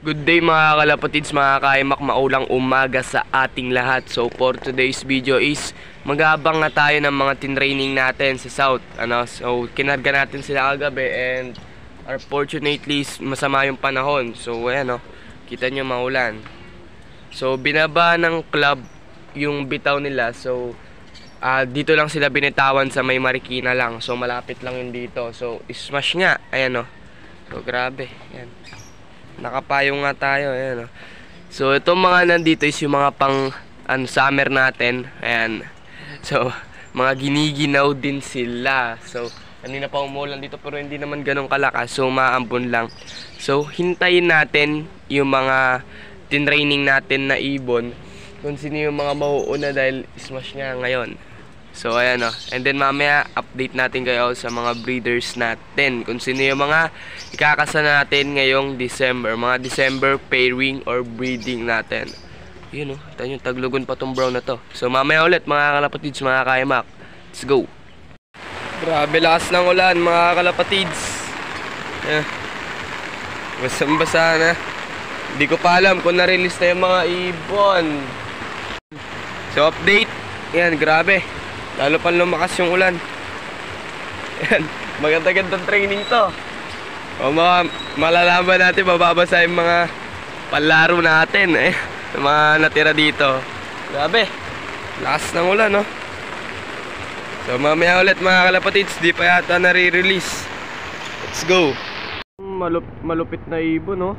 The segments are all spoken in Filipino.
Good day mga kalapatids, mga kaimak, maulang umaga sa ating lahat. So for today's video is mag-aabang na tayo ng mga tinraining natin sa South. So kinarga natin sila kagabi and unfortunately masama yung panahon. So ayan kita nyo maulan. So binaba ng club yung bitaw nila. So dito lang sila binitawan sa may Marikina lang. So malapit lang yun dito. So smash nga, ayan So grabe, ayan. Nakapayong nga tayo, ayan So itong mga nandito is yung mga pang summer natin. Ayan. So mga giniginaw din sila. So kanina pa umulan dito pero hindi naman ganun kalakas. So maambon lang. So hintayin natin yung mga tinraining natin na ibon kung sino yung mga mauuna dahil smash nga ngayon. So ayan and then mamaya update natin kayo sa mga breeders natin kung sino yung mga ikakasa natin ngayong December, mga December pairing or breeding natin. Yun ito yung taglugon pa tong brown na to. So mamaya ulit mga kalapatids, mga kaimak. Let's go. Grabe lakas ng ulan mga kalapatids. Basang-basa na. Hindi ko pa alam kung na-release na yung mga ibon. So update. Yan, grabe. Lalo pa lumakas yung ulan. Ayan, maganda-gandang training to. O malalaman natin, mababasa yung mga palaro natin mga natira dito. Grabe, lakas ng ulan So mamaya ulit mga kalapatids, di pa yata nare-release. Let's go. Malupit na ibon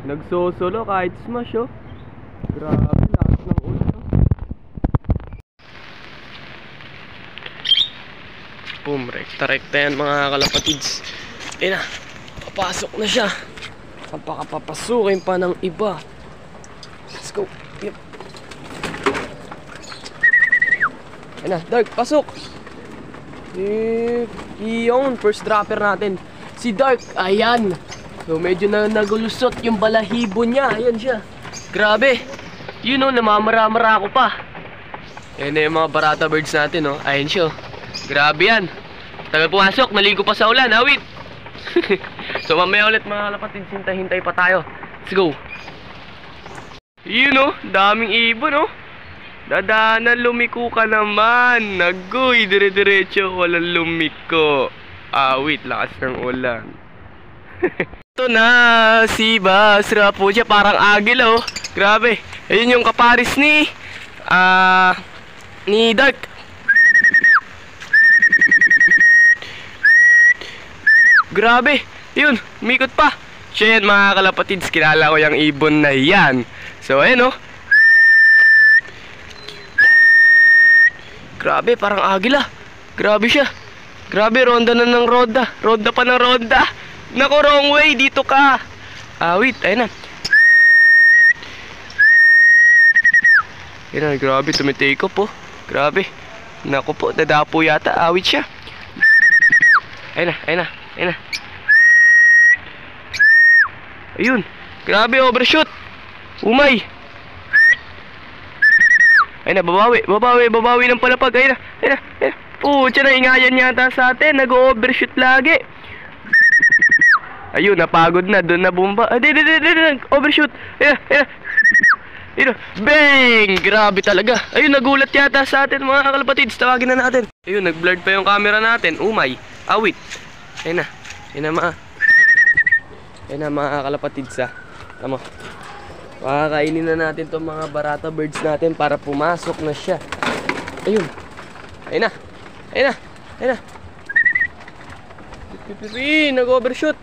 nagsosolo kahit smash Grabe, lakas ng ulan Boom, rekta-rekta yan mga kalapatids. Ayun na, papasok na siya. Papasukin pa ng iba. Let's go. Yep. Ayun na, Dark, pasok. Yun, first dropper natin. Si Dark, ayan. So medyo na nagulusot yung balahibo niya. Ayan siya. Grabe. Yun namamara-mara ako pa. Ayan na yung mga barata birds natin Ayan siya Grabe yan. Tagal pumasok, naligo pa sa ulan, awit. So mamaya ulit mga kalapatids, hintay pa tayo. Let's go. Yun daming ibon Dadaanan, lumiko ka naman. Nagoy, dire-diretso, walang lumiko. Awit, lakas ng ulan. Ito na, si Basra po siya, parang agil Grabe. Ayun yung kaparis ni Dark. Grabe, yun, umikot pa. Siya yan mga kalapatids, kilala ko yung ibon na yan. So ayan Grabe, parang agila. Grabe siya. Grabe, ronda na ng ronda. Ronda pa ng ronda. Naku, wrong way, dito ka. Wait, ayun na. Ayun na, grabe, tumitake up Grabe. Naku po, dadapo yata, awit siya. Ayun na Ayun, grabe, overshoot. Umay. Ayun na, babawi ng palapag. Ayun na Pucha, na ingayan yata sa atin. Nag-overshoot lagi. Ayun, napagod na, doon na bumba. Overshoot. Ayun, bang! Grabe talaga. Ayun, nagulat yata sa atin mga kalapatids. Tawagin na natin. Ayun, nag-blurred pa yung camera natin. Umay, awit. Ayun na mga kalapatids Tama. Pakakainin na natin itong mga barata birds natin para pumasok na siya. Ayun na nag-overshoot.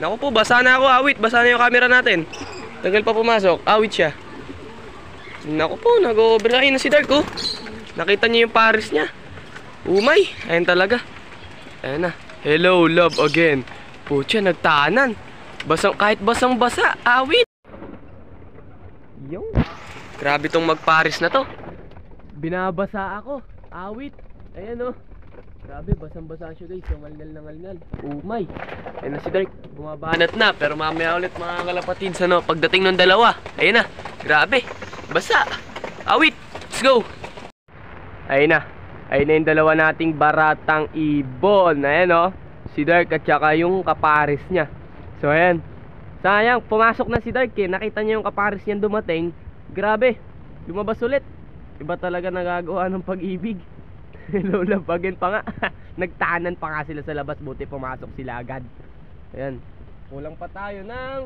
Naku po, basa na ako, awit. Basa na yung camera natin. Tagal pa pumasok, awit siya. Naku po, nag-over. Ayun na si Dark Nakita niyo yung pares niya. Umay, ayun talaga. Ayun na. Hello, love again. Pucha, nagtahanan. Kahit basang-basa, awit. Yo. Grabe tong magpares na to. Binabasa ako, awit. Ayan Grabe, basang-basa siya guys. Yung ngalngal na ngalngal. Umay. Ayun na si Dark. Bumabanat na. Pero mamaya ulit mga kalapatids pagdating ng dalawa. Ayun na. Grabe. Basa. Awit. Let's go. Ayun na yung dalawa nating baratang ibon. Ayan si Dark at saka yung kapares niya. So ayan. Sayang, pumasok na si Dark eh. Nakita niya yung kapares niyan dumating. Grabe, lumabas ulit. Iba talaga nagagawa ng pag-ibig. Lulabagin pa nga. Nagtanan pa nga sila sa labas. Buti pumasok sila agad. Ayan. Kulang pa tayo ng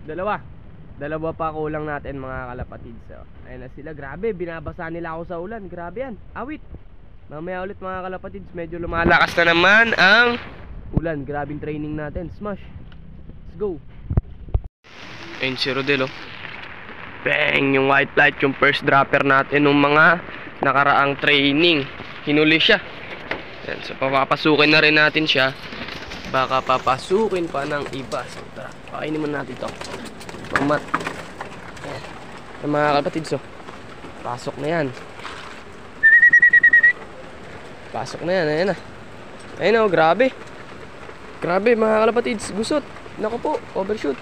dalawa pa kulang natin mga kalapatid. So, ayan na sila. Grabe, binabasa nila ako sa ulan. Grabe yan. Awit. Mamaya ulit mga kalapatid. Medyo lumalakas na naman ang ulan. Grabing training natin. Smash. Let's go. Ayun si Rodel oh. Bang! Yung white light, yung first dropper natin nung mga nakaraang training. Hinuli siya. Ayan, so papapasukin na rin natin siya. Baka papasukin pa ng iba. So tara, pakainin muna natin ito. Pamat. Ayan, mga kapatid, so pasok na yan. Pasok na yan, ayan na. Ayun oh, grabe. Grabe mga kalapatids, gusot. Naku po, overshoot.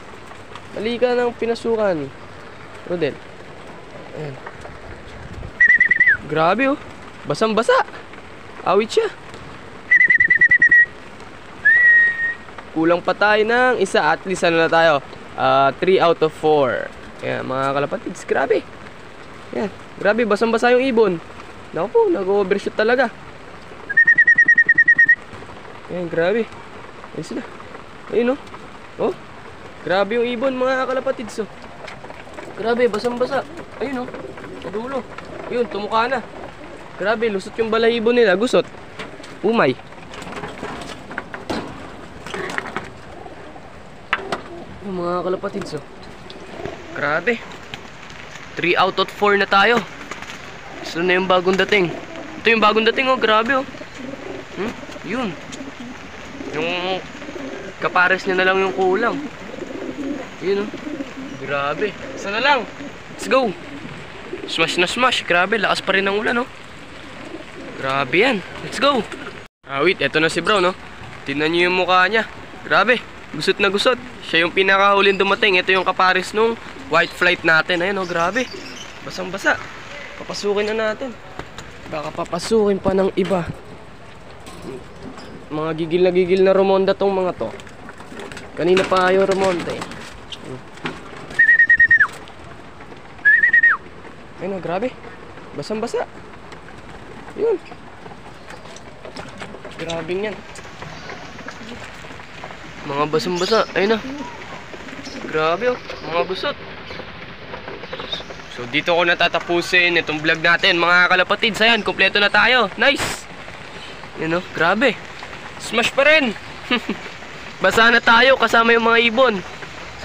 Mali ka ng pinasukan, Rodel. Ayan. Grabe oh. Basang basa. Awit siya. Kulang pa tayo ng isa. At least ano na tayo, 3 out of 4. Ayan mga kalapatids, grabe. Ayan, grabe, basang basa yung ibon. Naku po, nag-overshoot talaga. Ayan, grabe. Ayan sila. Ayun oh. Oh, grabe yung ibon mga kalapatids oh. Grabe, basang-basa. Ayun oh, sa dulo. Ayun, tumuka na. Grabe, lusot yung balahibo nila. Gusot. Umay. Yung mga kalapatids oh. Grabe. 3 out of 4 na tayo. Ito na yung bagong dating. Ito yung bagong dating oh, grabe oh. Yun. Yung kapares niya na lang yung kulang. Yun oh. Grabe. Isa na lang. Let's go. Smash na smash. Grabe, lakas pa rin ng ulan oh. Grabe yan. Let's go. Wait, eto na si bro no. Tingnan niyo yung mukha niya. Grabe, gusot na gusot. Siya yung pinakahuling dumating. Ito yung kapares nung white flight natin. Ayun oh, grabe. Basang basa. Papasukin na natin. Baka papasukin pa ng iba. Mga gigil na Romonda tong mga to. Kanina pa yung Romonda eh. Ayun o, grabe. Basang basa. Yun. Grabing yan. Mga basang basa. Ayun na. Grabe o, mga gusot. So dito ko natatapusin itong vlog natin mga kalapatids. Ayan, kompleto na tayo. Nice. Yun o, grabe. Smash pa rin. Basa na tayo kasama yung mga ibon.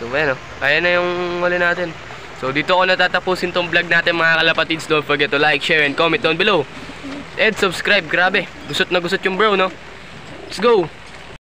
So bueno, kaya na yung wala natin. So dito ko natatapusin tong vlog natin mga kalapatids. Don't forget to like, share, and comment down below. And subscribe, grabe. Gusot na gusot yung bro no. Let's go.